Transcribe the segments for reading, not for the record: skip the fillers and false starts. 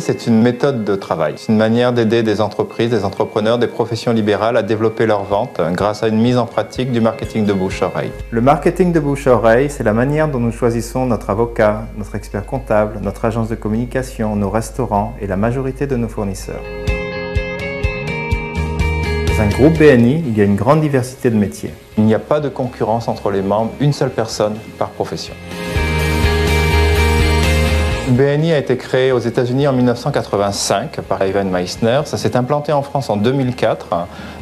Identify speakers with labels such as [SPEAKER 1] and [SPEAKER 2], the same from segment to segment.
[SPEAKER 1] BNI, c'est une méthode de travail. C'est une manière d'aider des entreprises, des entrepreneurs, des professions libérales à développer leurs ventes grâce à une mise en pratique du marketing de bouche-oreille. Le marketing de bouche-oreille, c'est la manière dont nous choisissons notre avocat, notre expert comptable, notre agence de communication, nos restaurants et la majorité de nos fournisseurs. Dans un groupe BNI, il y a une grande diversité de métiers. Il n'y a pas de concurrence entre les membres, une seule personne par profession. BNI a été créé aux États-Unis en 1985 par Ivan Meissner. Ça s'est implanté en France en 2004.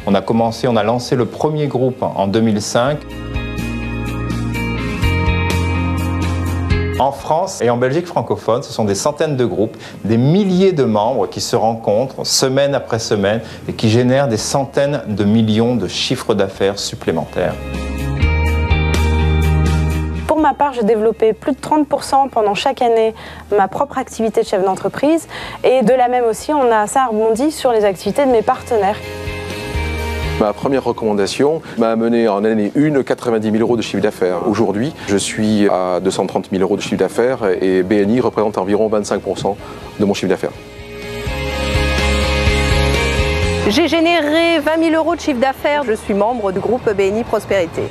[SPEAKER 1] On a lancé le premier groupe en 2005. En France et en Belgique francophone, ce sont des centaines de groupes, des milliers de membres qui se rencontrent semaine après semaine et qui génèrent des centaines de millions de chiffres d'affaires supplémentaires.
[SPEAKER 2] Pour ma part, j'ai développé plus de 30% pendant chaque année ma propre activité de chef d'entreprise et de la même aussi, ça a rebondi sur les activités de mes partenaires.
[SPEAKER 3] Ma première recommandation m'a amené en année 1 90 000 € de chiffre d'affaires. Aujourd'hui, je suis à 230 000 € de chiffre d'affaires et BNI représente environ 25% de mon chiffre d'affaires.
[SPEAKER 4] J'ai généré 20 000 € de chiffre d'affaires. Je suis membre du groupe BNI Prospérité.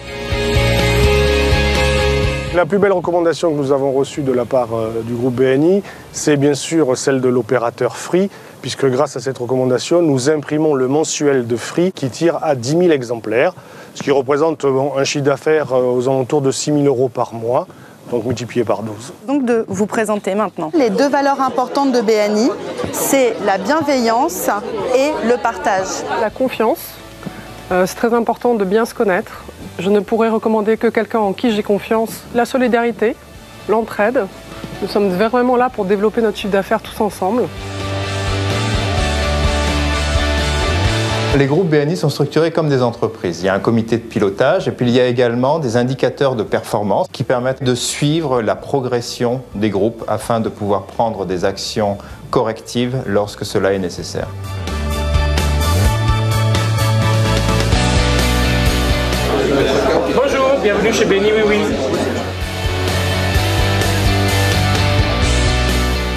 [SPEAKER 5] La plus belle recommandation que nous avons reçue de la part du groupe BNI, c'est bien sûr celle de l'opérateur Free, puisque grâce à cette recommandation, nous imprimons le mensuel de Free qui tire à 10 000 exemplaires, ce qui représente un chiffre d'affaires aux alentours de 6 000 € par mois, donc multiplié par 12.
[SPEAKER 4] Donc de vous présenter maintenant.
[SPEAKER 6] Les deux valeurs importantes de BNI, c'est la bienveillance et le partage.
[SPEAKER 7] La confiance, c'est très important de bien se connaître. Je ne pourrais recommander que quelqu'un en qui j'ai confiance. La solidarité, l'entraide. Nous sommes vraiment là pour développer notre chiffre d'affaires tous ensemble.
[SPEAKER 1] Les groupes BNI sont structurés comme des entreprises. Il y a un comité de pilotage et puis il y a également des indicateurs de performance qui permettent de suivre la progression des groupes afin de pouvoir prendre des actions correctives lorsque cela est nécessaire.
[SPEAKER 8] Bonjour, bienvenue chez BNI Oui Oui.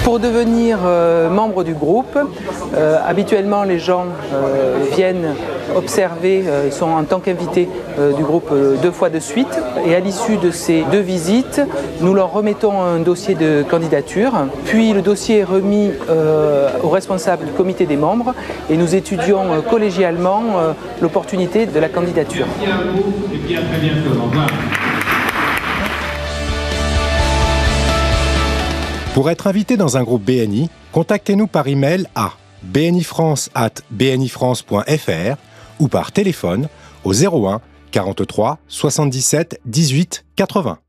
[SPEAKER 9] Pour devenir membre du groupe, habituellement les gens viennent observer, sont en tant qu'invités du groupe 2 fois de suite. Et à l'issue de ces 2 visites, nous leur remettons un dossier de candidature. Puis le dossier est remis au responsable du comité des membres et nous étudions collégialement l'opportunité de la candidature.
[SPEAKER 8] Merci à vous et puis à très bientôt. Au revoir.
[SPEAKER 10] Pour être invité dans un groupe BNI, contactez-nous par email à bnifrance@bnifrance.fr ou par téléphone au 01 43 77 18 80.